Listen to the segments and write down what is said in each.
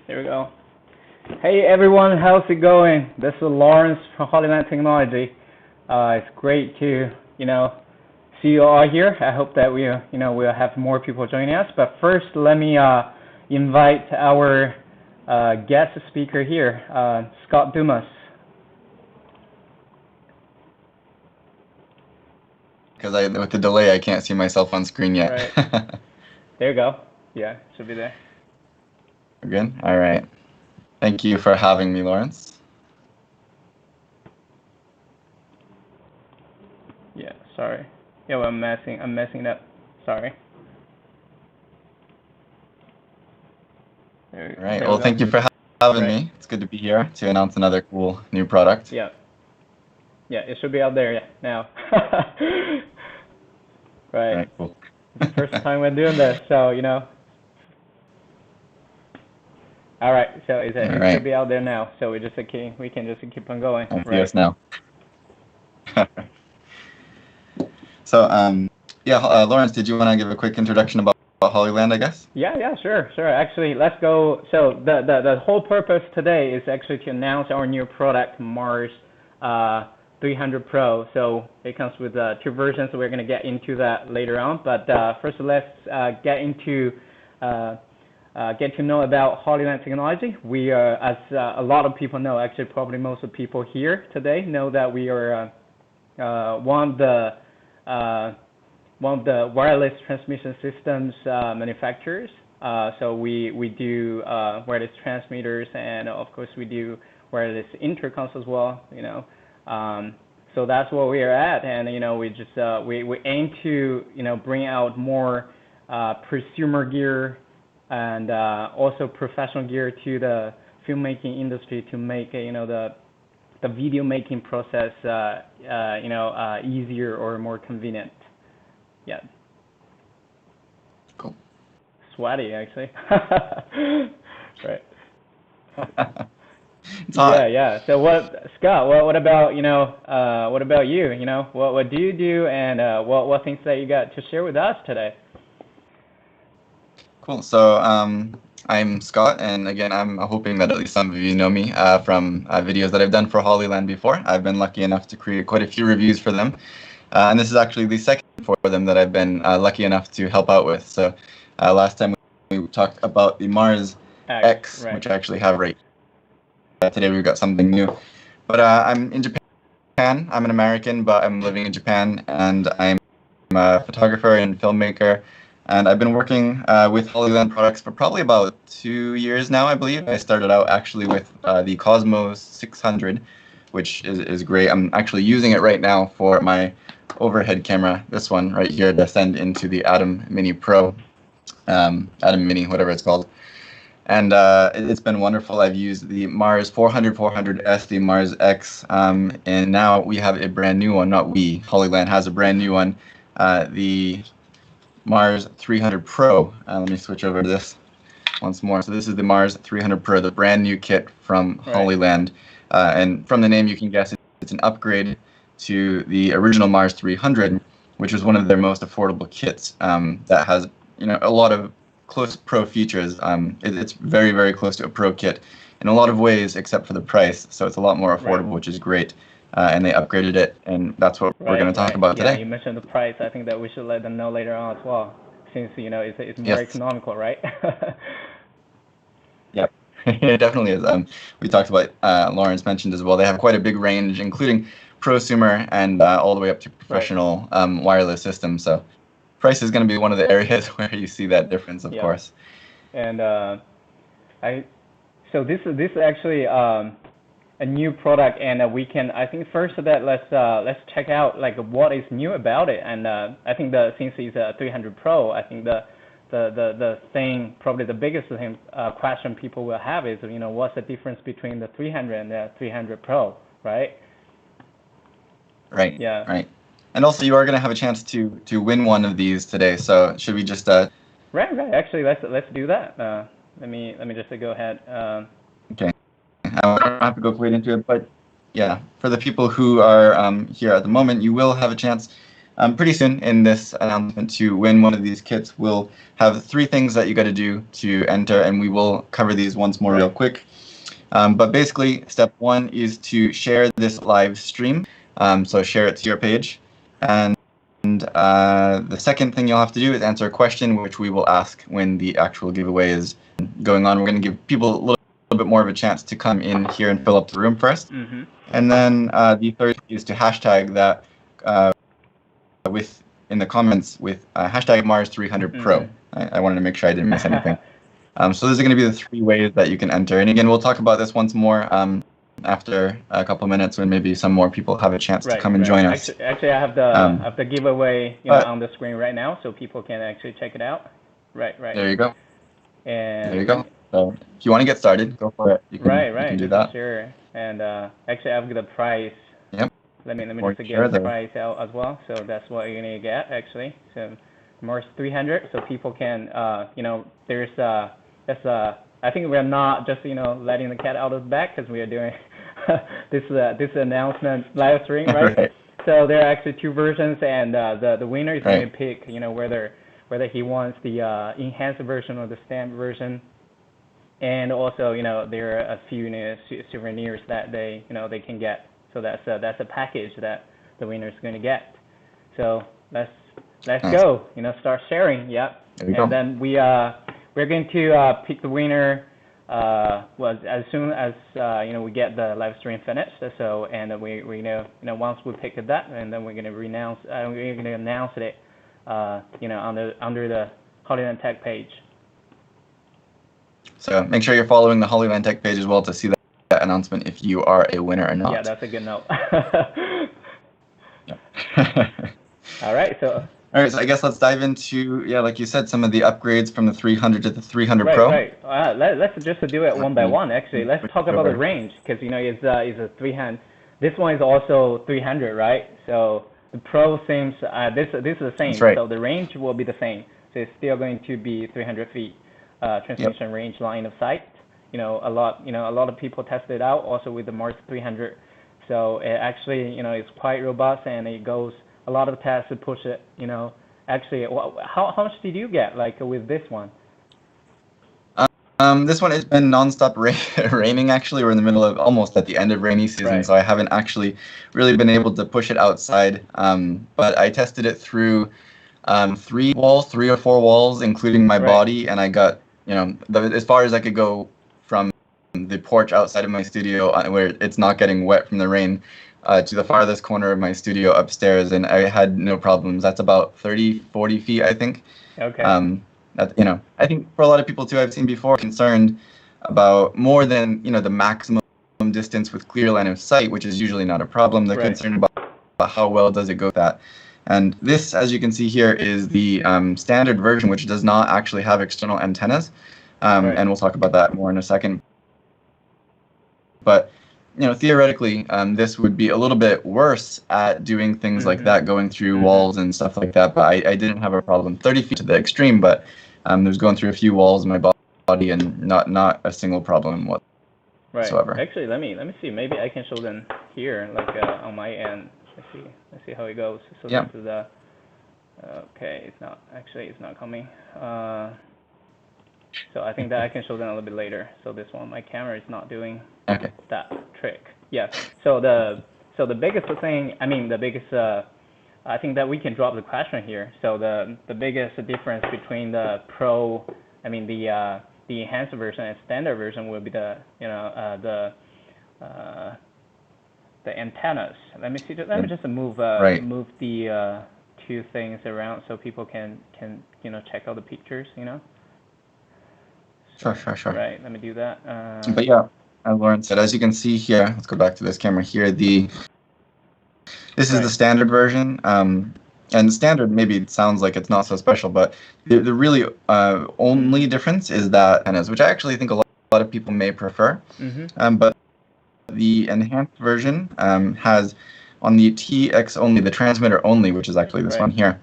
There we go. Hey everyone, how's it going? This is Lawrence from Hollyland Technology. It's great to, see you all here. I hope that we'll have more people joining us. But first, let me invite our guest speaker here, Scott Dumas. Because with the delay, I can't see myself on screen yet. Right. There you go. Yeah, should be there. We're good? All right. Thank you for having me, Lawrence. Yeah, sorry. Yeah, well, I'm messing it up. Sorry. All right. Well, thank you for having me. It's good to be here to announce another cool new product. Yeah. Yeah, it should be out there now. Right. Right, cool. It's the first time we're doing this, so All right, so it should be out there now. So we can just keep on going. Yes, now. So, Lawrence, did you want to give a quick introduction about Hollyland, I guess? Yeah, sure. Actually, let's go. So the whole purpose today is actually to announce our new product, Mars 300 Pro. So it comes with two versions. So we're going to get into that later on. But first, let's get to know about Hollyland Technology. We are, as a lot of people know, actually probably most of the people here today know that we are one of the wireless transmission systems manufacturers. So we do wireless transmitters, and of course we do wireless intercoms as well. So that's where we are at, and we just we aim to bring out more prosumer gear and also professional gear to the filmmaking industry to make the video making process easier or more convenient. Yeah. Cool. Sweaty, actually. Right. Yeah. So Scott? What about what about you? What do you do, and what things that you got to share with us today? Cool. So I'm Scott, and again, I'm hoping that at least some of you know me from videos that I've done for Hollyland before. I've been lucky enough to create quite a few reviews for them, and this is actually the second for them that I've been lucky enough to help out with. So last time we talked about the Mars X, which I actually have right today. We've got something new, but I'm in Japan. I'm an American, but I'm living in Japan, and I'm a photographer and filmmaker. And I've been working with Hollyland products for probably about 2 years now, I believe. I started out actually with the Cosmos 600, which is great. I'm actually using it right now for my overhead camera, this one right here, to send into the Atom Mini Pro, Atom Mini, whatever it's called. And it's been wonderful. I've used the Mars 400-400S, the Mars X, and now we have a brand new one. Not we, Hollyland has a brand new one, the Mars 300 Pro. Let me switch over to this once more. So this is the Mars 300 Pro, the brand new kit from Hollyland. And from the name, you can guess it's an upgrade to the original Mars 300, which was one of their most affordable kits that has a lot of close pro features. It's very, very close to a pro kit in a lot of ways, except for the price. So it's a lot more affordable, which is great. And they upgraded it, and that's what we're going to talk about today. Yeah, you mentioned the price. I think that we should let them know later on as well, since it's more economical, right? Yep, it definitely is. We talked about Lawrence mentioned as well. They have quite a big range, including prosumer and all the way up to professional wireless systems. So price is going to be one of the areas where you see that difference, of course. And so this is actually a new product, and I think first that let's check out like what is new about it. And I think since it's a 300 Pro, I think the thing, probably the biggest thing question people will have is what's the difference between the 300 and the 300 Pro, right? Right. Yeah. Right. And also, you are going to have a chance to win one of these today. So should we just Right. Actually, let's do that. Let me just go ahead. Okay. I don't have to go quite into it, but yeah, for the people who are here at the moment, you will have a chance pretty soon in this announcement to win one of these kits. We'll have 3 things that you got to do to enter, and we will cover these once more real quick. But basically, step 1 is to share this live stream. So share it to your page. And the second thing you'll have to do is answer a question, which we will ask when the actual giveaway is going on. We're going to give people a little bit more of a chance to come in here and fill up the room first. And then the third is to hashtag that in the comments with hashtag Mars300Pro. I wanted to make sure I didn't miss anything. So those are going to be the 3 ways that you can enter. And again, we'll talk about this once more after a couple of minutes when maybe some more people have a chance to come and join us. Actually, I have the giveaway on the screen right now, so people can actually check it out. Right. There you go. And there you go. So if you want to get started, go for it. You can, you can do that. Sure. And actually, I've got the price. Yep. Let me just get the price out as well. So that's what you're gonna get actually. So Mars 300. So people can, there's I think we're not just letting the cat out of the bag, because we are doing this announcement live stream, right? So there are actually 2 versions, and the winner is going to pick whether he wants the enhanced version or the standard version. And also, there are a few souvenirs that they can get. So that's a package that the winner is going to get. So let's go. Start sharing. Yep. And then we're going to pick the winner as soon as we get the live stream finished. So and we know once we pick that, and then we're going to announce it under the Hollyland Tech page. So make sure you're following the Hollyland Tech page as well to see that announcement if you are a winner or not. Yeah, that's a good note. All right, so I guess let's dive into, like you said, some of the upgrades from the 300 to the 300 Pro. Right. Let's just do it one by one. Actually, let's talk about the range, because it's a 300. This one is also 300, right? So the Pro seems this is the same. That's right. So the range will be the same. So it's still going to be 300 feet transmission range, line of sight. A lot of people tested it out also with the Mars 300. So it actually, it's quite robust, and it goes a lot of tests to push it. Actually, how much did you get with this one? This one has been nonstop raining. Actually, we're in the middle of almost at the end of rainy season, so I haven't actually really been able to push it outside. But I tested it through 3 or 4 walls, including my body, and I got as far as I could go from the porch outside of my studio, where it's not getting wet from the rain, to the farthest corner of my studio upstairs, and I had no problems. That's about 30-40 feet, I think. Okay. I think for a lot of people too, I've seen before, concerned about more than the maximum distance with clear line of sight, which is usually not a problem. They're concerned about how well does it go with that. And this, as you can see here, is the standard version, which does not actually have external antennas. And we'll talk about that more in a second. But theoretically, this would be a little bit worse at doing things like that, going through walls and stuff like that. But I didn't have a problem. 30 feet to the extreme, but there's going through a few walls in my body, and not a single problem whatsoever. Right. Actually, let me see. Maybe I can show them here, on my end. Let's see how it goes. So this is the okay. It's not coming. So I think that I can show them a little bit later. So this one, my camera is not doing that trick. Yeah. So the biggest thing, I think that we can drop the question here. So the biggest difference between the Pro, the enhanced version and standard version will be the antennas. Let me see. Let me just move the 2 things around so people can check out the pictures. Sure. Right. Let me do that. But yeah, as Lauren said, as you can see here, let's go back to this camera here. This is the standard version. And standard, maybe it sounds like it's not so special, but the really only difference is that antennas, which I actually think a lot of people may prefer. But the enhanced version has, on the TX only, the transmitter only, which is actually this one here,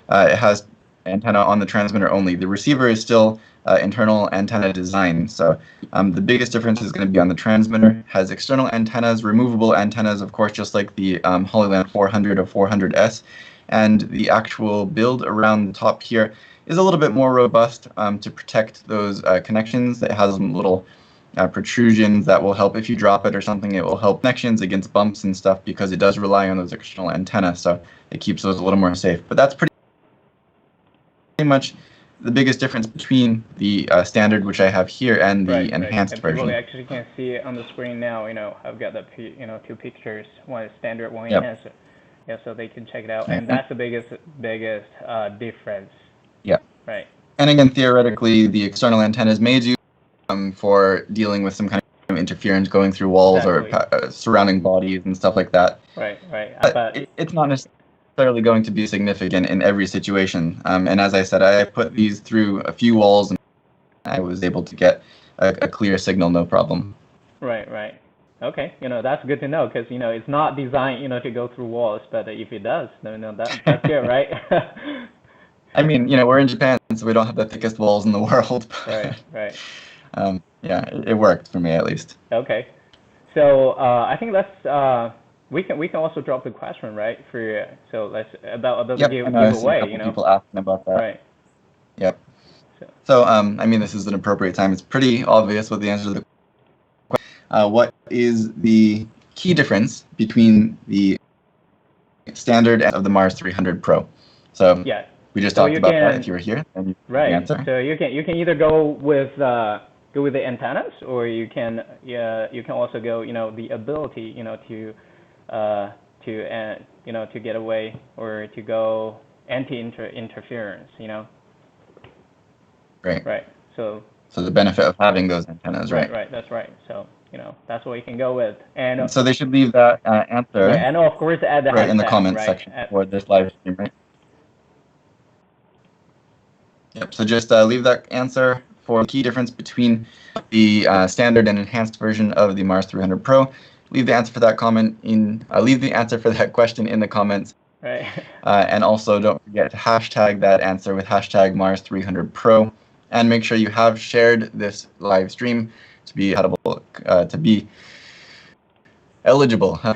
it has antenna on the transmitter only. The receiver is still internal antenna design. So the biggest difference is going to be on the transmitter. Has external antennas, removable antennas, of course, just like the Hollyland 400 or 400S. and the actual build around the top here is a little bit more robust to protect those connections. It has little protrusions that will help if you drop it or something. It will help connections against bumps and stuff because it does rely on those external antennas, so it keeps those a little more safe. But that's pretty much the biggest difference between the standard, which I have here, and the enhanced version. People actually can see it on the screen now. I've got the two pictures, one is standard, one enhanced. Yeah, so they can check it out, and that's the biggest difference. Yeah. Right. And again, theoretically, the external antennas may do for dealing with some kind of interference going through walls or surrounding bodies and stuff like that. Right. But it's not necessarily going to be significant in every situation. And as I said, I put these through a few walls, and I was able to get a clear signal, no problem. Right. Okay, that's good to know, because it's not designed to go through walls, but if it does, then that's good, right? I mean, we're in Japan, so we don't have the thickest walls in the world. Right. Yeah, it worked for me at least. Okay, so I think let's we can also drop the question, right? So let's about the giveaway. People asking about that. Right. Yep. So I mean, this is an appropriate time. It's pretty obvious what the answer to the question. What is the key difference between the standard and of the Mars 300 Pro? So yeah. We just talked about that. If you were here, then you right. Answer. So you can either go with the antennas, or you can also go the ability to get away or to go anti-interference. Right. So the benefit of having those antennas, right? Right. That's right. So that's what you can go with, and so they should leave that answer. Right, and of course add the right hashtag, in the comments section for this live stream, right? Yep, so just leave that answer for the key difference between the standard and enhanced version of the Mars 300 Pro. Leave the answer for that leave the answer for that question in the comments. Right. And also don't forget to hashtag that answer with hashtag Mars 300 Pro, and make sure you have shared this live stream to be eligible. That's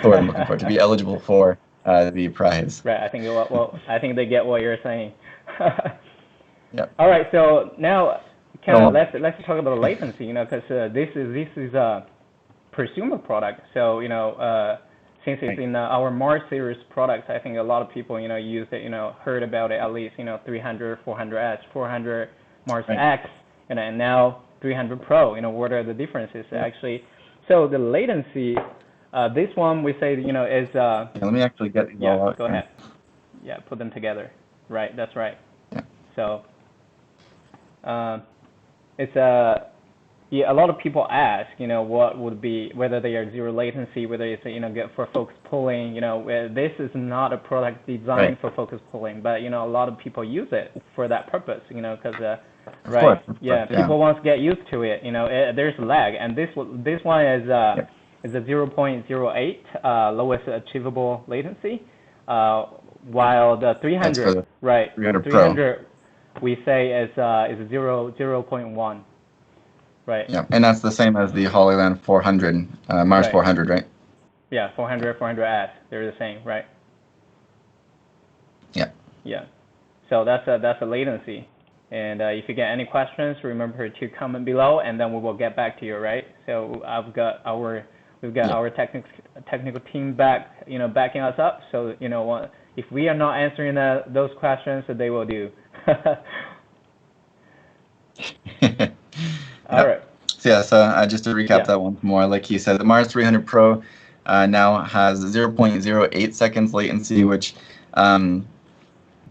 the word I'm looking for. To be eligible for the prize. Right. I think they get what you're saying. Yep. All right, so now let's talk about latency, because this is a prosumer product. So since it's in our Mars series products, I think a lot of people use it, heard about it at least 300, 400S, 400 Mars X, and now 300 Pro. What are the differences actually? So the latency, this one we say is. Let me actually get these all out. Go ahead. Yeah, put them together. Right. That's right. Yeah. So. It's a lot of people ask, what would be, whether they are zero latency, whether it's, good for focus pulling, this is not a product designed for focus pulling, but, a lot of people use it for that purpose, because, people want to get used to it, there's lag, and this one is a 0.08 lowest achievable latency, while the 300, 300 we say is 0.1, right? Yeah, and that's the same as the Hollyland 400, Mars 400, right? Yeah, 400, 400S, they're the same, right? Yeah. Yeah. So that's a latency, and if you get any questions, remember to comment below, and then we will get back to you, right? So we've got our technical team backing us up. So if we are not answering those questions, they will do. All right. So just to recap that once more, like he said, the Mars 300 Pro now has 0.08 seconds latency, which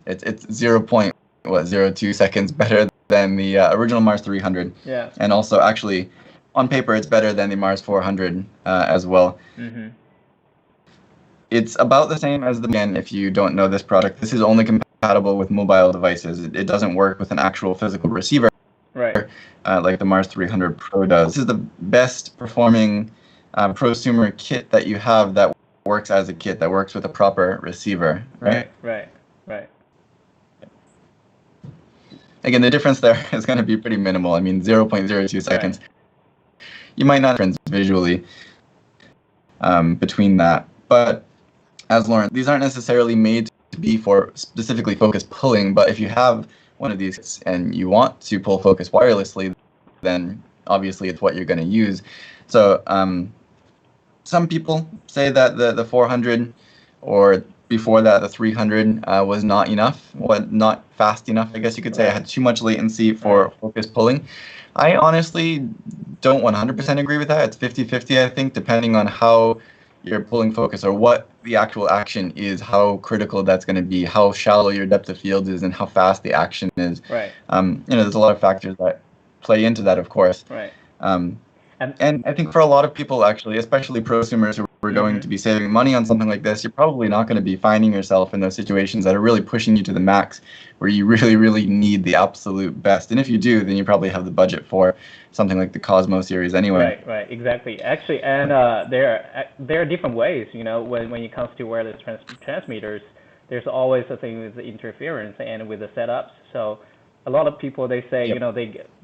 it's 0.02 seconds better than the original Mars 300. Yeah. And also, actually, on paper, it's better than the Mars 400 as well. Mm-hmm. It's about the same as again, if you don't know this product, this is only compatible with mobile devices. It doesn't work with an actual physical receiver, right? Like the Mars 300 Pro does. This is the best performing prosumer kit that you have that works as a kit, that works with a proper receiver, right? Right. Again, the difference there is going to be pretty minimal. I mean, 0.02 seconds. You might not difference visually between that, but as Lauren, these aren't necessarily made to be for specifically focus pulling, but if you have one of these and you want to pull focus wirelessly, then obviously it's what you're going to use. So some people say that the 400 or before that the 300 was not enough, not fast enough, I guess you could say. I had too much latency for focus pulling. I honestly don't 100% agree with that. It's 50-50, I think, depending on how you're pulling focus or what the actual action is, how critical that's going to be, how shallow your depth of field is, and how fast the action is. Right. There's a lot of factors that play into that, of course. Right. And I think for a lot of people, actually, especially prosumers who are going to be saving money on something like this, you're probably not going to be finding yourself in those situations that are really pushing you to the max, where you really, really need the absolute best. And if you do, then you probably have the budget for something like the Cosmo series anyway. Right, exactly. Actually, and there are different ways, when it comes to wireless transmitters. There's always a thing with the interference and with the setups. So a lot of people, they say,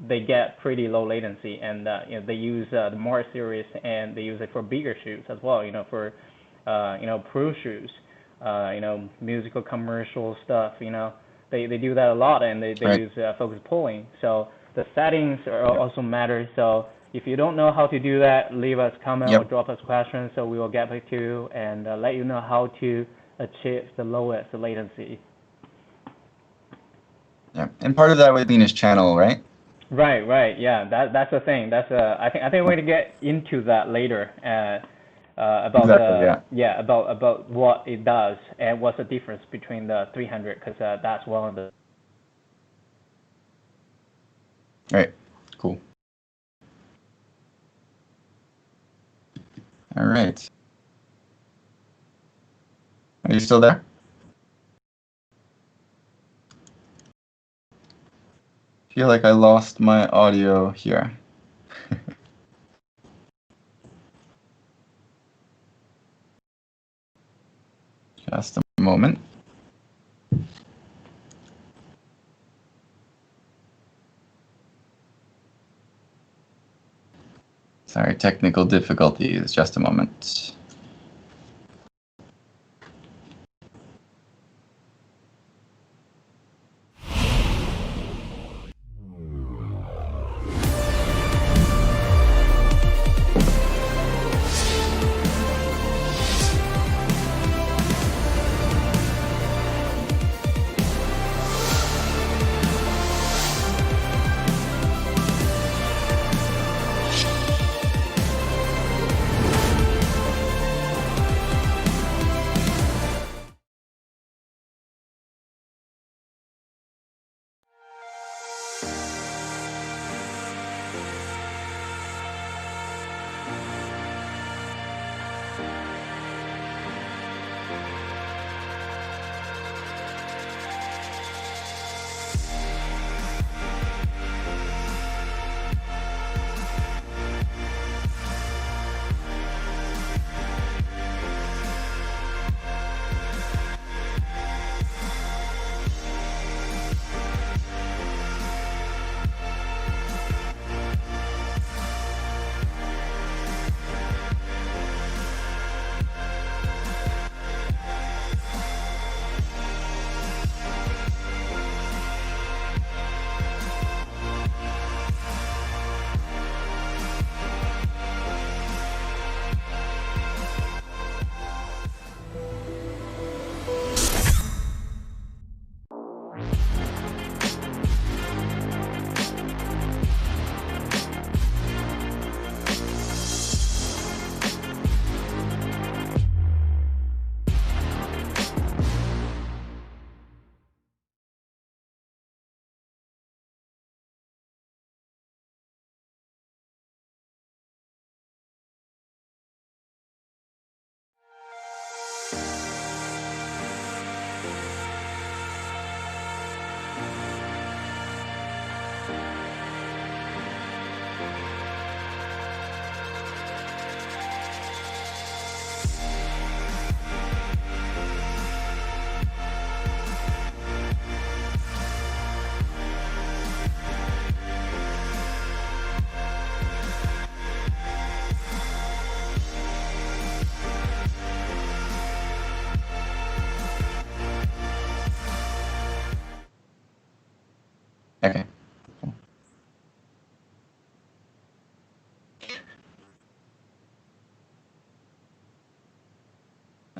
they get pretty low latency, and they use the Mars series, and they use it for bigger shoots as well, for pro shoots, musical commercial stuff, they do that a lot, and they use focus pulling. So the settings also matter. So if you don't know how to do that, leave us a comment or drop us questions, so we will get back to you and let you know how to achieve the lowest latency. Yeah, and part of that would mean is channel, right? Right. Yeah, that's the thing. I think we're going to get into that later. About about what it does and what's the difference between the 300, because that's one of the. Right. Cool. All right. Are you still there? I feel like I lost my audio here. Just a moment. Sorry, technical difficulties. Just a moment.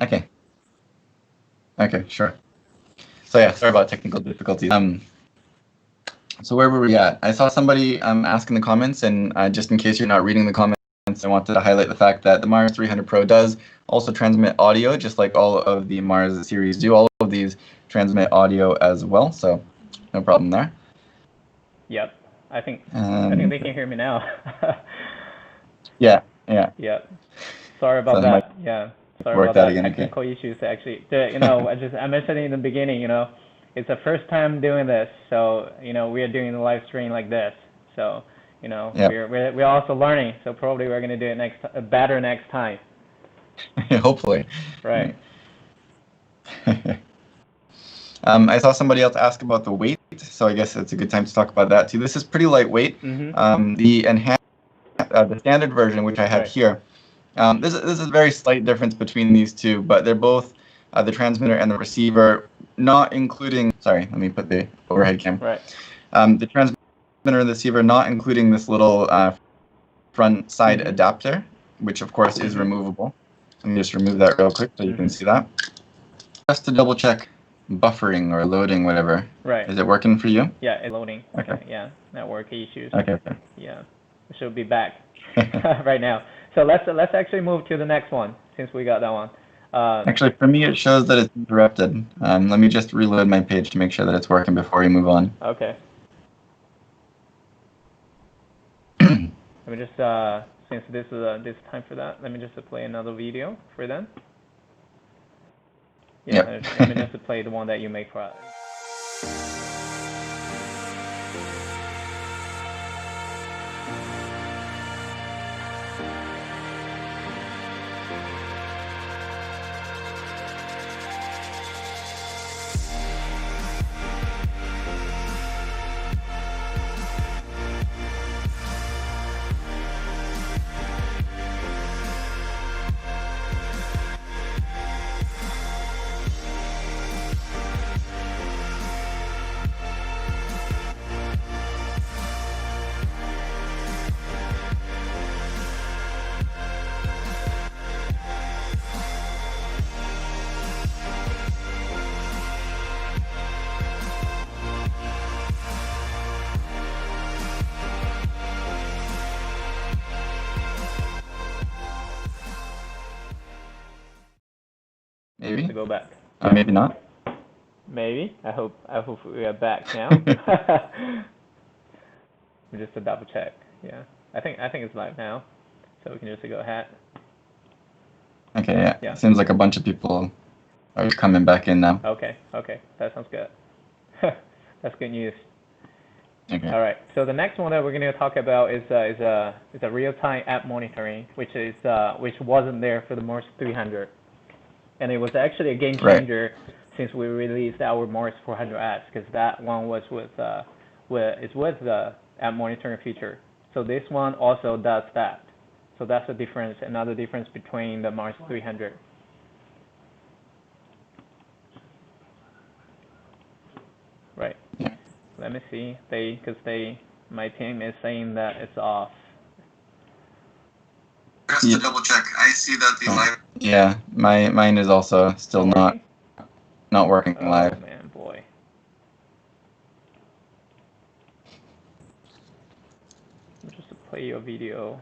Okay. Okay, sure. So yeah, sorry about technical difficulties. So where were we at? I saw somebody ask in the comments, and just in case you're not reading the comments, I wanted to highlight the fact that the Mars 300 Pro does also transmit audio, just like all of the Mars series do. All of these transmit audio as well, so no problem there. Yep. I think they can hear me now. Yeah. Yep. Sorry about So that. Yeah. Sorry work about that that. again. Technical issues actually. I mentioned in the beginning, it's the first time doing this, so we are doing the live stream like this. So, we're also learning. So probably we're gonna do it better next time. Hopefully. Right. I saw somebody else ask about the weight, so I guess it's a good time to talk about that too. This is pretty lightweight. The enhanced, the standard version, which I have here, this is a very slight difference between these two, but they're both the transmitter and the receiver, not including. Sorry, let me put the overhead cam. Right. The transmitter and the receiver, not including this little front side adapter, which of course is removable. Let me just remove that real quick so you can see that. Just to double check buffering or loading, whatever. Right. Is it working for you? Yeah, it's loading. Okay. Yeah, network issues. Okay. Yeah, it should be back right now. So let's actually move to the next one since we got that one. Actually, for me, it shows that it's interrupted. Let me just reload my page to make sure that it's working before we move on. Okay. Let me just since this is this time for that, let me just play another video for them. Yeah, Yep. let me just play the one that you make for us. Maybe. To go back. Maybe not. Maybe. I hope we are back now. Just to double check. Yeah. I think it's live now. So we can just go ahead. Okay, yeah. Seems like a bunch of people are coming back in now. Okay. That sounds good. That's good news. Okay. All right. So the next one that we're going to talk about is a real-time app monitoring, which wasn't there for the Mars 300, and it was actually a game changer since we released our Mars 400 apps, because that one was with the app monitoring feature. So this one also does that. So that's a difference, another difference between the Mars 300. Right. Yeah. Let me see. My team is saying that it's off. Just to double check, I see that the live. Yeah, mine is also still not working live. Oh man, boy. Just to play your video.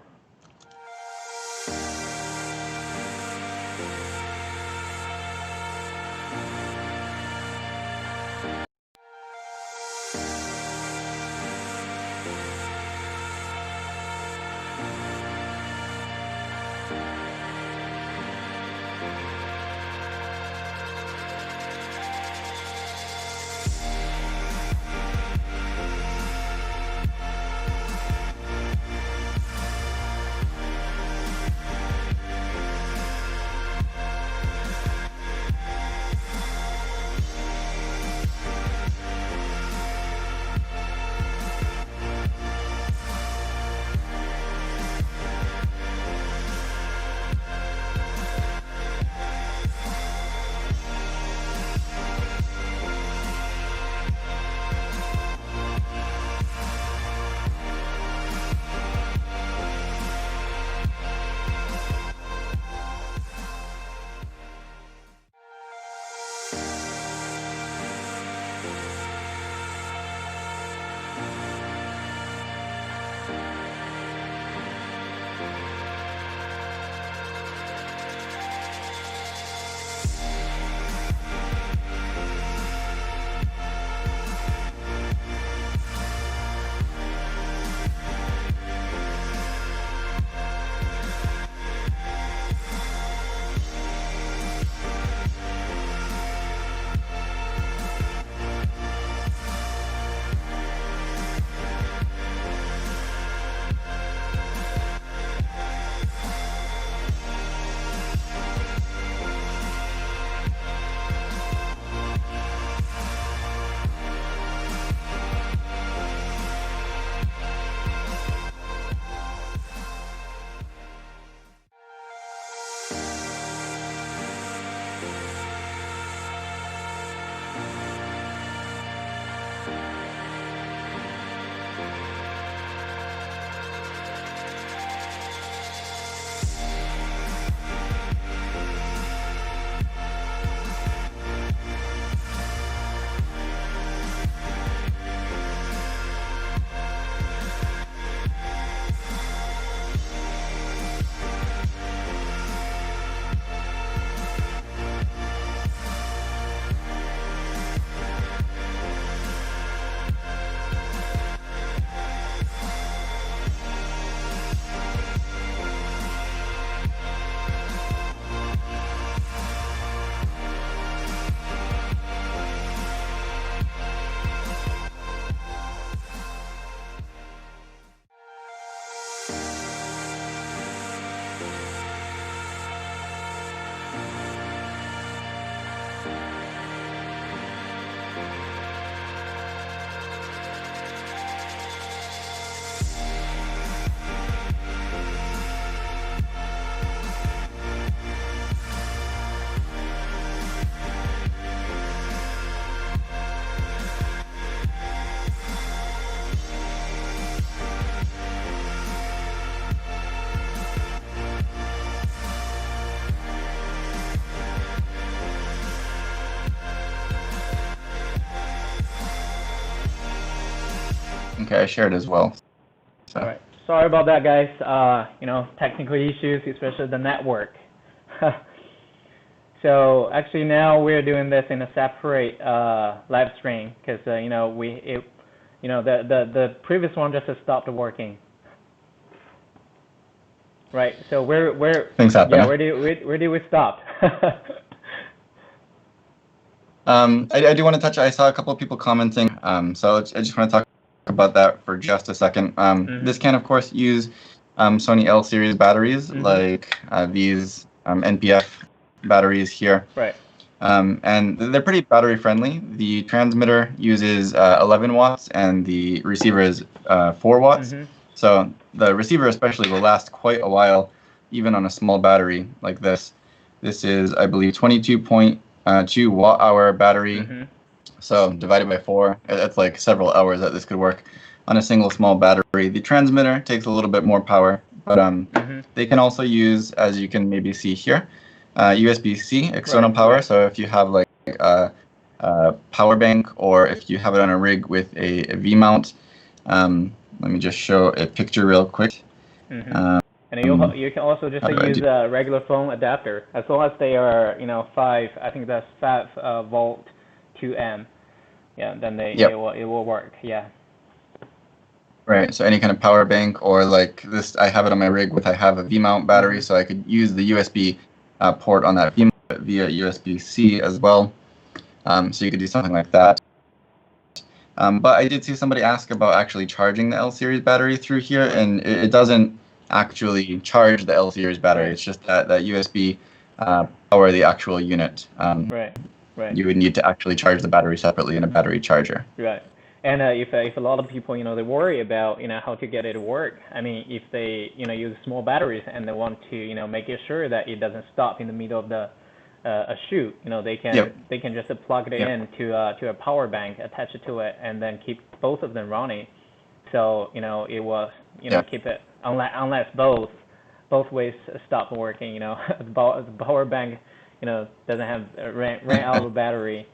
link I shared as well. So. All right. Sorry about that, guys. Technical issues, especially the network. So actually now we're doing this in a separate live stream because the previous one just stopped working. Right. So where things happen. Yeah. Where do we stop? I do want to touch. I saw a couple of people commenting. So I just want to talk about that for just a second. This can of course use Sony L series batteries like these NPF batteries here. Right. And they're pretty battery friendly. The transmitter uses 11 watts and the receiver is 4 watts. So the receiver especially will last quite a while, even on a small battery like this. This is, I believe, 22.2 watt-hour battery. So divided by 4, it's like several hours that this could work on a single small battery. The transmitter takes a little bit more power, but they can also use, as you can maybe see here, USB-C external power. Right. So if you have like a power bank, or if you have it on a rig with a V-mount, let me just show a picture real quick. And you can also just use a regular phone adapter, as long as they are 5. I think that's 5 volt 2 amp. Yeah, then it will work. Yeah. Right. So any kind of power bank, or like this, I have it on my rig with I have a V-mount battery, so I could use the USB port on that V-mount via USB-C as well. So you could do something like that. But I did see somebody ask about actually charging the L series battery through here, and it doesn't actually charge the L series battery. Right. It's just that USB power the actual unit. Right. You would need to actually charge the battery separately in a battery charger. Right. And if a lot of people they worry about how to get it to work. I mean, if they use small batteries and they want to make sure that it doesn't stop in the middle of the a shoot, they can just plug it in to a power bank, attach it to it, and then keep both of them running. So it will keep it unless both ways stop working. The power bank doesn't have ran out of battery.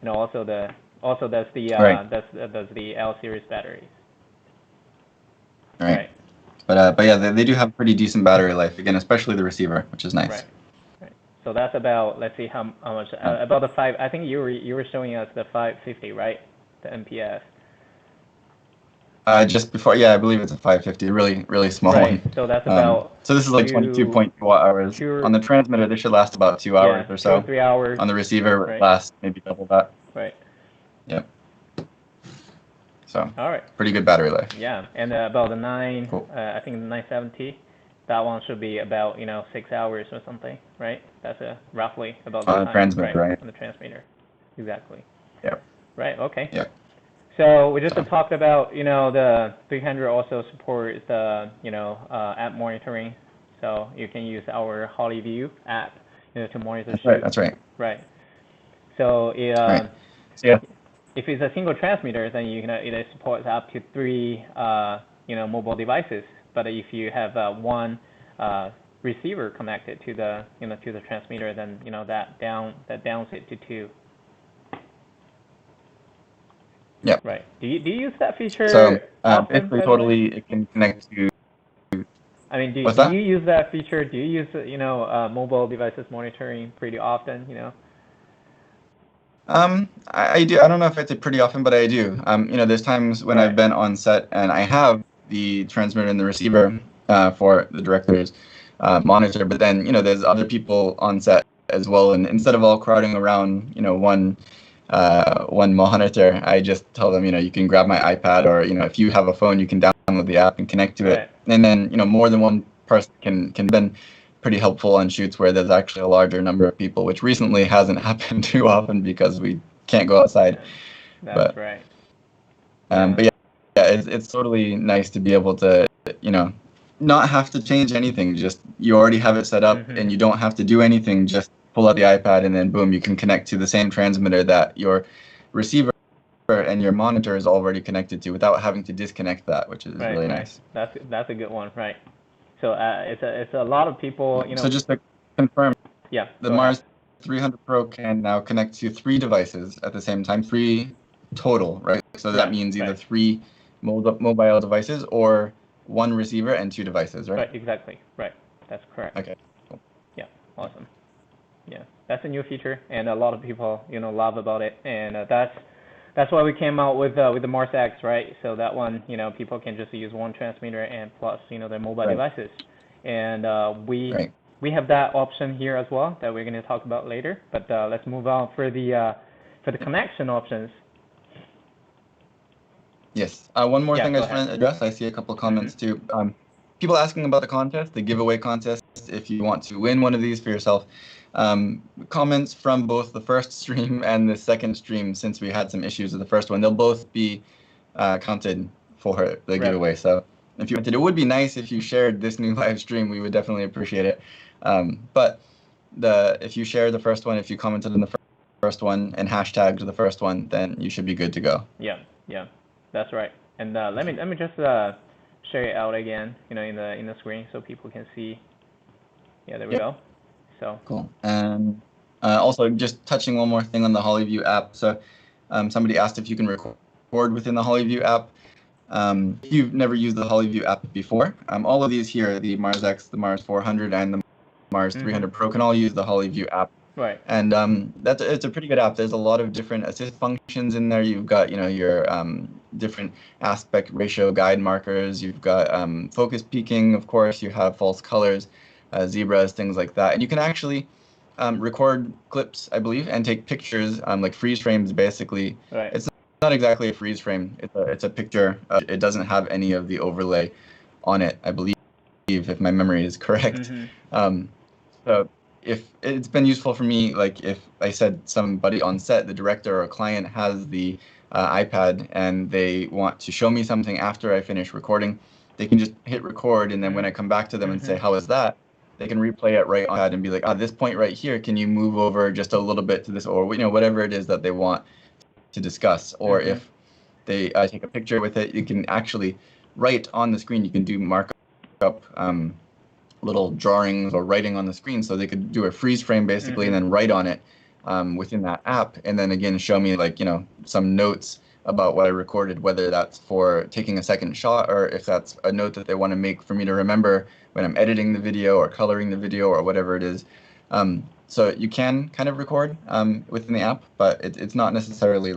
Also that's the L series batteries. Right. But yeah, they do have pretty decent battery life, again, especially the receiver, which is nice. Right. So that's about, let's see how much, about the 5. I think you were showing us the 550, right? The MPS. Just before, I believe it's a 550, really small one. So that's about. So this is like 22.2 watt hours. On the transmitter, this should last about 2 hours or so. 2 or 3 hours. On the receiver, it lasts maybe double that. Right. Yep. So. All right. Pretty good battery life. Yeah, and about the 9, I think the 970, that one should be about 6 hours or something, right? That's roughly about the time. On the transmitter, right? On the transmitter, exactly. Yep. Right. Okay. Yep. So we just talked about the 300 also supports the app monitoring, so you can use our Hollyview app to monitor. That's right. Right. So yeah. If it's a single transmitter, then it supports up to 3 mobile devices. But if you have one receiver connected to the to the transmitter, then that downs it to 2. Yeah. Right. Do you use that feature? So basically, totally, it can connect to. I mean, do you use that feature? Do you use mobile devices monitoring pretty often? I do. I don't know if it's pretty often, but I do. There's times when I've been on set and I have the transmitter and the receiver for the director's monitor, but then there's other people on set as well, and instead of all crowding around one monitor, I just tell them you can grab my iPad, or if you have a phone, you can download the app and connect to it, and then more than one person can been pretty helpful on shoots where there's actually a larger number of people, which recently hasn't happened too often because we can't go outside. That's right. But it's totally nice to be able to not have to change anything. Just you already have it set up, and you don't have to do anything. Just pull out the iPad, and then boom, you can connect to the same transmitter that your receiver and your monitor is already connected to without having to disconnect that, which is really nice. That's a good one, right? So it's a lot of people, So just to confirm, the Mars 300 Pro can now connect to 3 devices at the same time, 3 total, right? So that means either 3 mobile devices, or one receiver and 2 devices, right? Right, exactly. Right, that's correct. Okay. Cool. Yeah, awesome. Yeah, that's a new feature, and a lot of people, love about it, and that's why we came out with the Mars X, right? So that one, people can just use one transmitter and plus, their mobile devices, and we have that option here as well that we're going to talk about later. But let's move on for the connection options. Yes. One more thing I just ahead. want to address. I see a couple of comments too. People asking about the contest, the giveaway contest, if you want to win one of these for yourself. Comments from both the first stream and the second stream, since we had some issues with the first one, they'll both be counted for the giveaway. So if you wanted, it would be nice if you shared this new live stream. We would definitely appreciate it. But if you share the first one, if you commented on the first one and hashtagged the first one, then you should be good to go. Yeah. That's right. And let me just share it out again, in the screen so people can see. Yeah, there we go. So cool. And also, just touching one more thing on the Hollyview app. So somebody asked if you can record within the Hollyview app. If you've never used the Hollyview app before, all of these here, the Mars X, the Mars 400, and the Mars 300 Pro, can all use the Hollyview app. Right. And it's a pretty good app. There's a lot of different assist functions in there. You've got your different aspect ratio guide markers. You've got focus peaking, of course. You have false colors, zebras, things like that. And you can actually record clips, I believe, and take pictures, like freeze frames, basically. Right. It's not exactly a freeze frame. It's a picture. It doesn't have any of the overlay on it, I believe, if my memory is correct. So if it's been useful for me, like if I said somebody on set, the director or a client has the iPad and they want to show me something after I finish recording, they can just hit record, and then when I come back to them and say, how is that? They can replay it right on iPad and be like, this point right here, can you move over just a little bit to this, or whatever it is that they want to discuss. Or if they take a picture with it, you can actually write on the screen. You can do markup little drawings or writing on the screen, so they could do a freeze frame basically and then write on it within that app, and then again show me some notes about what I recorded, whether that's for taking a second shot or if that's a note that they want to make for me to remember when I'm editing the video or coloring the video or whatever it is. So you can kind of record within the app, but it's not necessarily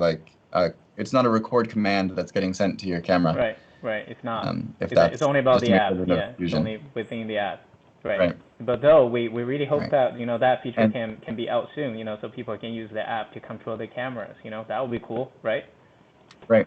it's not a record command that's getting sent to your camera. Right. It's not. It's only about the app. Yeah, it's only within the app. Right. But though we really hope that that feature can be out soon. So people can use the app to control the cameras. That would be cool, right? Right.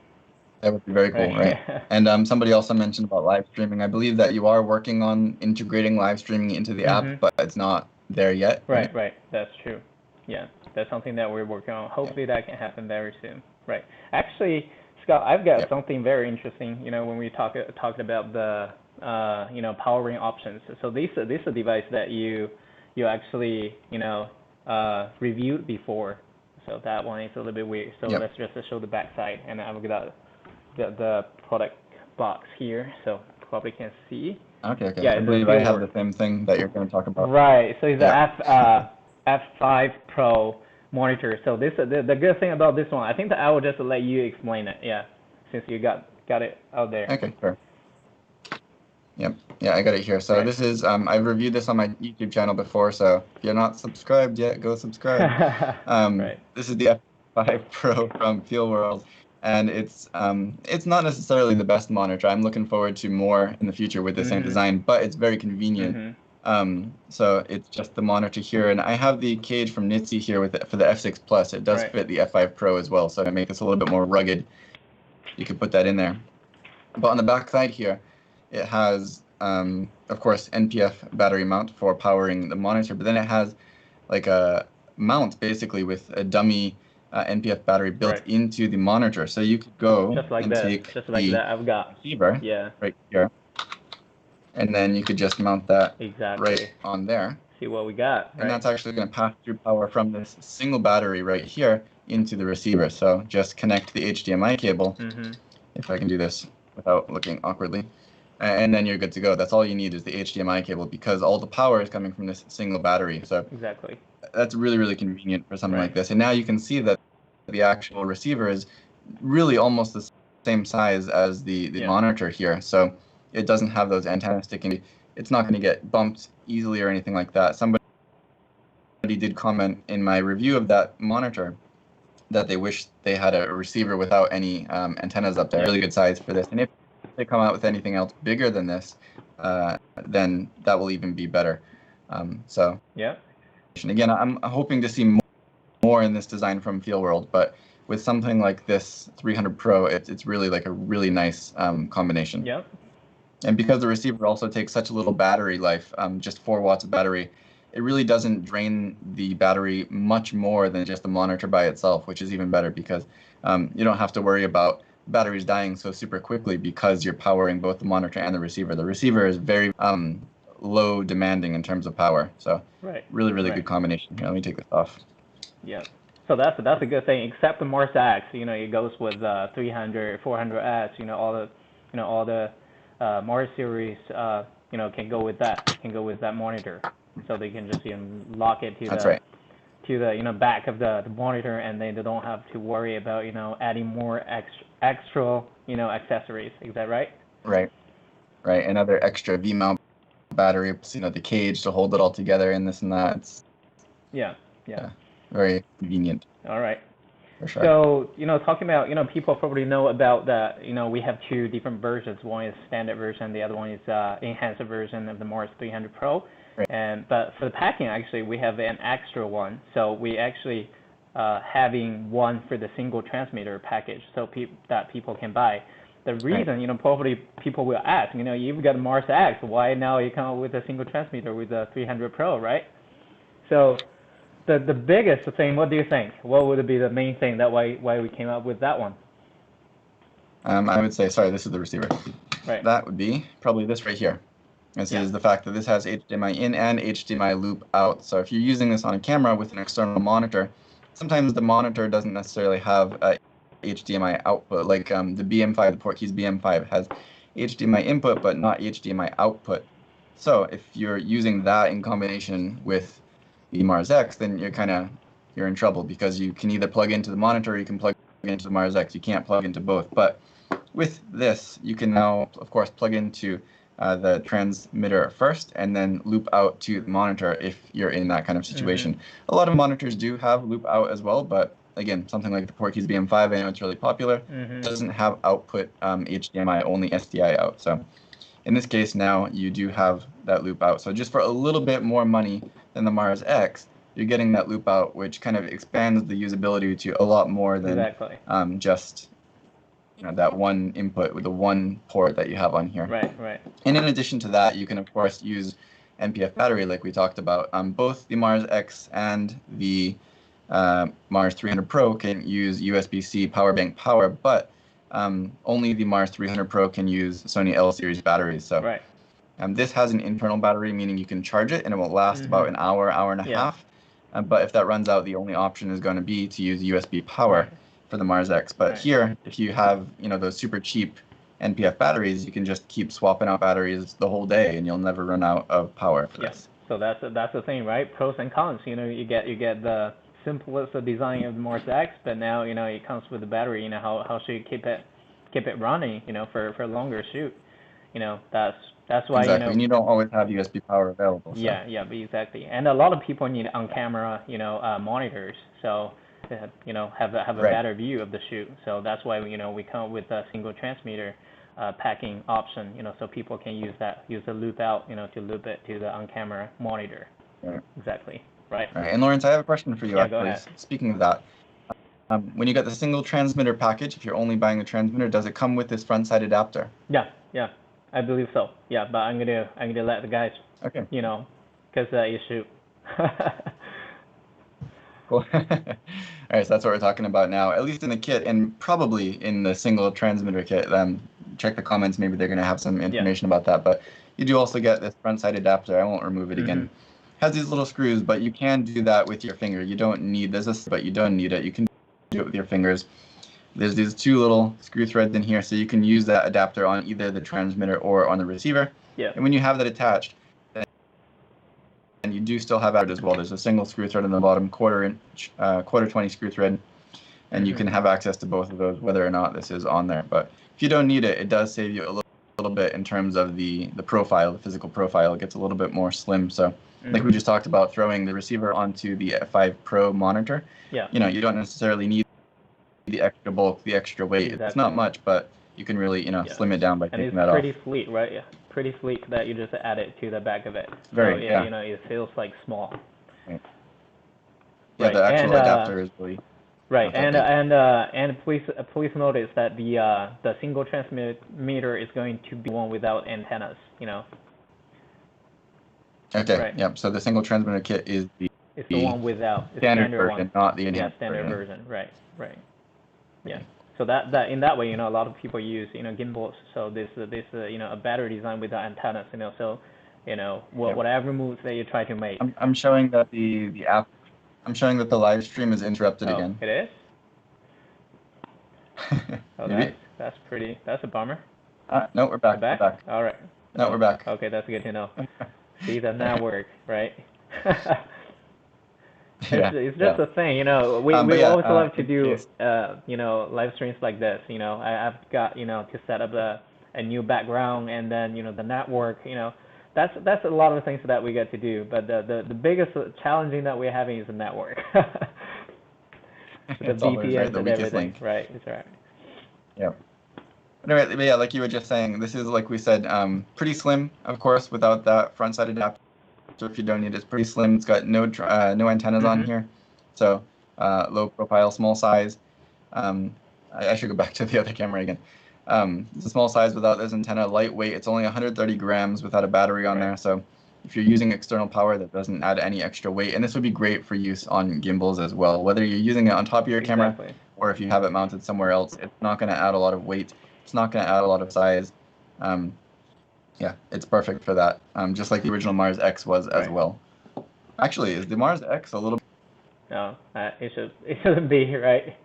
That would be very cool, right? And somebody also mentioned about live streaming. I believe that you are working on integrating live streaming into the app, but it's not there yet. Right. That's true. Yeah, that's something that we're working on. Hopefully that can happen very soon. Right. Actually, Scott, I've got something very interesting. When we talked about the powering options. So this is a device that you actually reviewed before. So that one is a little bit weird. So let's just show the back side, and I've got the product box here, so probably can see. Okay. Yeah, I believe I have the same thing that you're going to talk about. Right. So it's the F5 Pro monitor. So this the good thing about this one, I think that I will just let you explain it. Yeah, since you got it out there. Okay, sure. Yep. Yeah, I got it here. So this is I've reviewed this on my YouTube channel before. So if you're not subscribed yet, go subscribe. This is the F5 Pro from FeelWorld, and it's not necessarily the best monitor. I'm looking forward to more in the future with the same design, but it's very convenient. So it's just the monitor here, and I have the cage from Nitsi here for the F6 Plus. It does fit the F5 Pro as well, so to make this a little bit more rugged, you could put that in there. But on the back side here, it has, of course, NPF battery mount for powering the monitor, but then it has like a mount basically with a dummy NPF battery built into the monitor. So you could go and take the receiver right here, and then you could just mount that right on there. See what we got. And that's actually going to pass through power from this single battery right here into the receiver. So just connect the HDMI cable, if I can do this without looking awkwardly. And then you're good to go. That's all you need is the HDMI cable, because all the power is coming from this single battery. So that's really, really convenient for something like this. And now you can see that the actual receiver is really almost the same size as the monitor here, so it doesn't have those antennas sticking. It's not going to get bumped easily or anything like that. Somebody did comment in my review of that monitor that they wish they had a receiver without any antennas up there. Really good size for this. And if they come out with anything else bigger than this, then that will even be better. So yeah. And again, I'm hoping to see more in this design from FeelWorld, but with something like this 300 Pro, it's really like a really nice combination. Yep. And because the receiver also takes such a little battery life, just 4 watts of battery, it really doesn't drain the battery much more than just the monitor by itself, which is even better because you don't have to worry about batteries dying so super quickly because you're powering both the monitor and the receiver. The receiver is very low demanding in terms of power, so really good combination. Here, let me take this off. Yeah, so that's a good thing. Except the Mars X, it goes with 300, 400S. All the Mars series, can go with that monitor. So they can just lock it to the back of the monitor, and they don't have to worry about adding more extra accessories. Is that right? Right. Another extra V-mount battery, the cage to hold it all together, and this and that. Yeah. Very convenient. All right. For sure. So, talking about, people probably know about that, we have 2 different versions. One is standard version, the other one is enhanced version of the Mars 300 Pro. Right. But for the packing, actually, we have an extra one. So we actually having one for the single transmitter package, so that people can buy. The reason, probably people will ask, you've got Mars X, why now you come up with a single transmitter with a 300 Pro, right? So the biggest thing, what do you think? What would be the main thing that why we came up with that one? I would say, sorry, this is the receiver. Right. That would be probably this right here. This is the fact that this has HDMI in and HDMI loop out. So if you're using this on a camera with an external monitor, sometimes the monitor doesn't necessarily have a HDMI output. Like the BM5, the Portkeys BM5 has HDMI input but not HDMI output. So if you're using that in combination with the Mars X, then you're in trouble because you can either plug into the monitor or you can plug into the Mars X. You can't plug into both. But with this, you can now, of course, plug into the transmitter first and then loop out to the monitor if you're in that kind of situation. Mm-hmm. A lot of monitors do have loop out as well, but again, something like the Portkeys BM5, I know it's really popular, doesn't have output HDMI, only SDI out. So in this case now you do have that loop out. So just for a little bit more money than the Mars X, you're getting that loop out, which kind of expands the usability to a lot more than just that one input with the one port that you have on here. Right. And in addition to that, you can of course use NPF battery like we talked about. Both the Mars X and the Mars 300 Pro can use USB-C power bank power, but only the Mars 300 Pro can use Sony L series batteries. So this has an internal battery, meaning you can charge it and it will last about an hour and a half. But if that runs out, the only option is going to be to use USB power for the Mars X. But here, if you have those super cheap NPF batteries, you can just keep swapping out batteries the whole day, and you'll never run out of power for this. So that's the thing, right? Pros and cons. You get the simplest design of the Mars X, but now it comes with the battery. How should you keep it running? For a longer shoot. That's why exactly. And you don't always have USB power available. So. Yeah, exactly. And a lot of people need on camera monitors, so have a better view of the shoot. So that's why we come up with a single transmitter packing option, so people can use the loop out, to loop it to the on camera monitor. Exactly. Right. And Lawrence, I have a question for you. Go ahead. Speaking of that, when you get the single transmitter package, if you're only buying the transmitter, does it come with this front side adapter? Yeah, I believe so. Yeah, but I'm gonna let the guys. Okay. Because you shoot. Cool. All right, so that's what we're talking about now, at least in the kit, and probably in the single transmitter kit. Check the comments, maybe they're going to have some information about that. But you do also get this front side adapter. I won't remove it again. Has these little screws, but you can do that with your finger. You don't need but you don't need it. You can do it with your fingers. There's these 2 little screw threads in here, so you can use that adapter on either the transmitter or on the receiver. Yeah. And when you have that attached, and you do still have it as well. There's a single screw thread in the bottom, quarter 20 screw thread. and you can have access to both of those whether or not this is on there. But if you don't need it, it does save you a little bit in terms of the profile, the physical profile. It gets a little bit more slim. So like we just talked about, throwing the receiver onto the F5 Pro monitor, you know, you don't necessarily need the extra bulk, the extra weight. It's not much, but you can really, you know, slim it down by taking that off. And it's pretty sleek, right? Yeah, pretty sleek that you just add it to the back of it. Very, so, yeah. You know, it feels like small. Right. Yeah, the actual adapter is really. Right, and please notice that the single transmitter is going to be one without antennas. You know. Okay. Right. Yep. So the single transmitter kit is the one without standard version, not the enhanced standard version. Right. Right. Yeah. So that in that way, you know, a lot of people use, you know, gimbals. So this you know, a battery design without antennas. You know, so you know whatever moves that you try to make. I'm showing that the app. I'm showing that the live stream is interrupted again. It is. Oh, that's pretty. That's a bummer. No, we're back. We're back. All right. No, we're back. Okay, that's good to know. See, the network, right? It's just a thing, you know. We always love to do, you know, live streams like this. You know, I've got, you know, to set up a new background, and then, you know, the network. You know, that's a lot of things that we get to do. But the biggest challenging that we're having is the network. The VPN and everything, right? It's right. Yeah. Anyway, but yeah, like you were just saying, this is, like we said, pretty slim, of course, without that front side adapter. So if you don't need it, it's pretty slim. It's got no antennas on here, so low profile, small size. I should go back to the other camera again. It's a small size without this antenna, lightweight. It's only 130 grams without a battery on there. So if you're using external power, that doesn't add any extra weight. And this would be great for use on gimbals as well. Whether you're using it on top of your camera or if you have it mounted somewhere else, it's not going to add a lot of weight. It's not going to add a lot of size. Yeah, it's perfect for that, just like the original Mars X was as well. Actually, is the Mars X a little... No, it shouldn't be, right?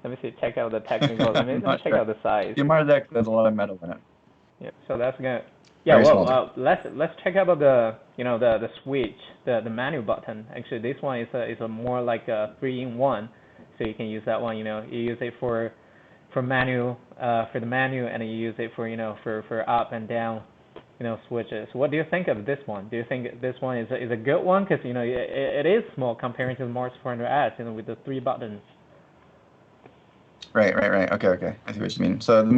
Let me see, check out the technical. Let me check out the size. The Mars X has a lot of metal in it. Yeah, so that's gonna... Yeah, well, let's check out the, you know, the switch, the menu button. Actually, this one is a more like a 3-in-1, so you can use that one. You know, you use it for menu, for the menu, and you use it for, you know, for up and down, you know, switches. What do you think of this one? Do you think this one is a good one? Because, you know, it is small comparing to the Mars 400S, you know, with the 3 buttons. Right. Okay. I see what you mean. So the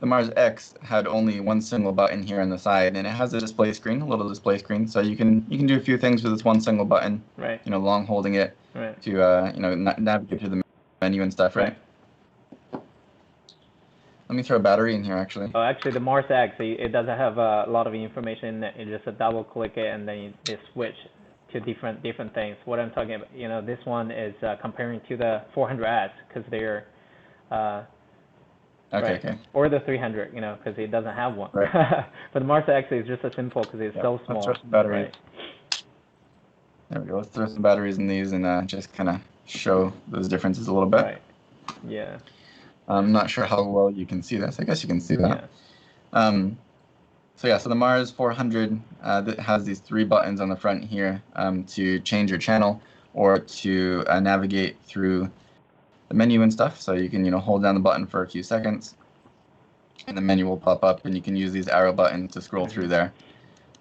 Mars X had only one single button here on the side, and it has a display screen, a little display screen. So you can do a few things with this one single button. Right. You know, long holding it to you know, navigate through the menu and stuff. Right. Let me throw a battery in here, actually. Oh, actually, the Mars X, it doesn't have a lot of information. You just double click it, and then you switch to different things. What I'm talking about, you know, this one is comparing to the 400S, because they're okay. Or the 300, you know, because it doesn't have one. Right. But the Mars X is just as simple because it's so small. Let's throw some batteries. There we go. Let's throw some batteries in these and just kind of show those differences a little bit. Right. Yeah. I'm not sure how well you can see this. I guess you can see that. Yeah. So the Mars 400 that has these 3 buttons on the front here to change your channel or to navigate through the menu and stuff. So you can, you know, hold down the button for a few seconds, and the menu will pop up, and you can use these arrow buttons to scroll through there.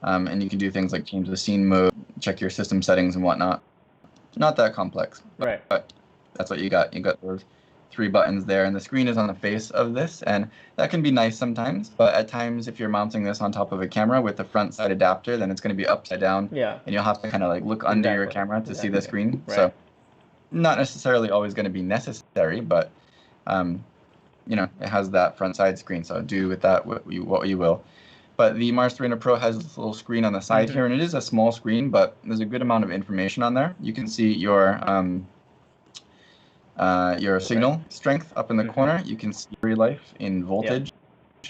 And you can do things like change the scene mode, check your system settings and whatnot. Not that complex, but that's what you got. You got those 3 buttons there, and the screen is on the face of this, and that can be nice sometimes, but at times if you're mounting this on top of a camera with the front side adapter, then it's going to be upside down, and you'll have to kind of like look under your camera to see the screen. So not necessarily always going to be necessary, but you know, it has that front side screen, so do with that what you will. But the Mars 300 Pro has this little screen on the side here, and it is a small screen, but there's a good amount of information on there. You can see your signal strength up in the corner. You can see battery life in voltage.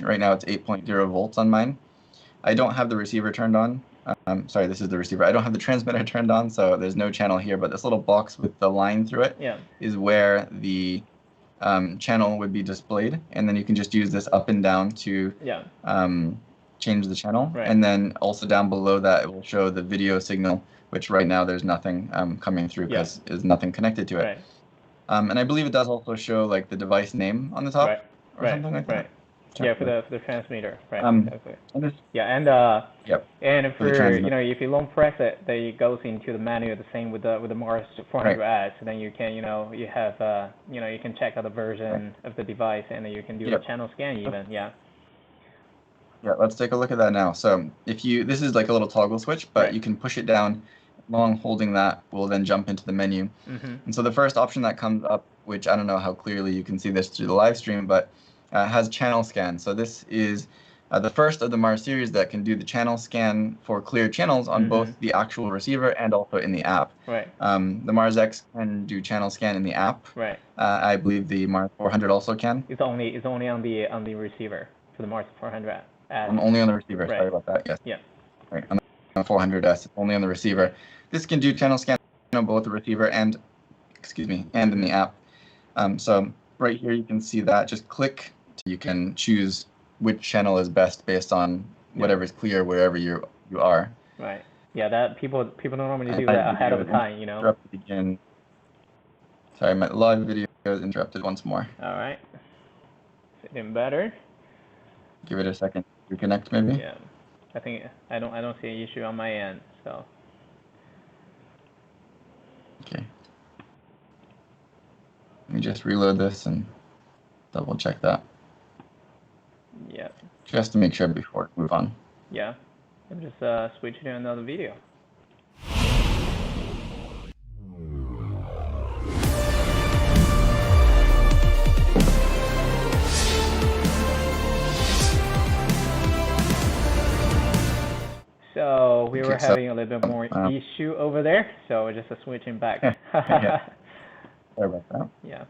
Right now it's 8.0 volts on mine. I don't have the receiver turned on. Sorry, this is the receiver. I don't have the transmitter turned on, so there's no channel here, but this little box with the line through it is where the channel would be displayed, and then you can just use this up and down to change the channel. Right. And then also down below that, it will show the video signal, which right now there's nothing coming through because there's nothing connected to it. Right. And I believe it does also show like the device name on the top or something like that. Yeah, for the transmitter, right? Exactly. And and yep. And for if you long press it, then it goes into the menu. The same with the Mars 400S. Then you can you have you can check out the version of the device, and then you can do the channel scan even. Yeah. Yeah, let's take a look at that now. So if you, this is like a little toggle switch, but you can push it down. Long holding that will then jump into the menu. And so the first option that comes up, which I don't know how clearly you can see this through the live stream, but has channel scan. So this is the first of the Mars series that can do the channel scan for clear channels on both the actual receiver and also in the app. The Mars X can do channel scan in the app. I believe the Mars 400 also can. It's only on the receiver for the Mars 400. Only on the receiver. Sorry about that. Yes. Yeah. Right. On the 400S, only on the receiver. This can do channel scan on both the receiver and, and in the app. So right here you can see that. Just click. You can choose which channel is best based on whatever is clear wherever you are. Right. Yeah. That people don't normally do that ahead of time. Interrupted again. Sorry, my live video is interrupted once more. All right. Getting better. Give it a second. Reconnect maybe. Yeah. I think I don't see an issue on my end. So. Okay. Let me just reload this and double check that. Yeah. Just to make sure before we move on. Yeah. I'm just switching to another video. So we were having a little bit more issue over there, so we're just switching back. Sorry about that. Yeah.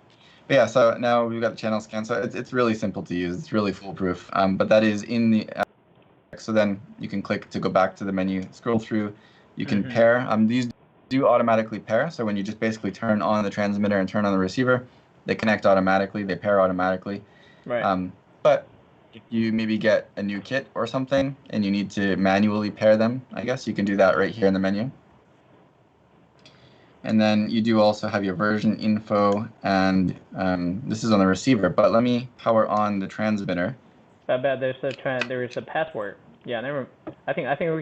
But yeah, so now we've got the channel scan. So it's really simple to use. It's really foolproof. But that is in the so then you can click to go back to the menu, scroll through. You can pair. These do automatically pair. So when you just basically turn on the transmitter and turn on the receiver, they connect automatically. They pair automatically. Right. But if you maybe get a new kit or something and you need to manually pair them, I guess you can do that right here in the menu. And then you do also have your version info, and this is on the receiver. But let me power on the transmitter. I bet there is a password. Yeah, I think we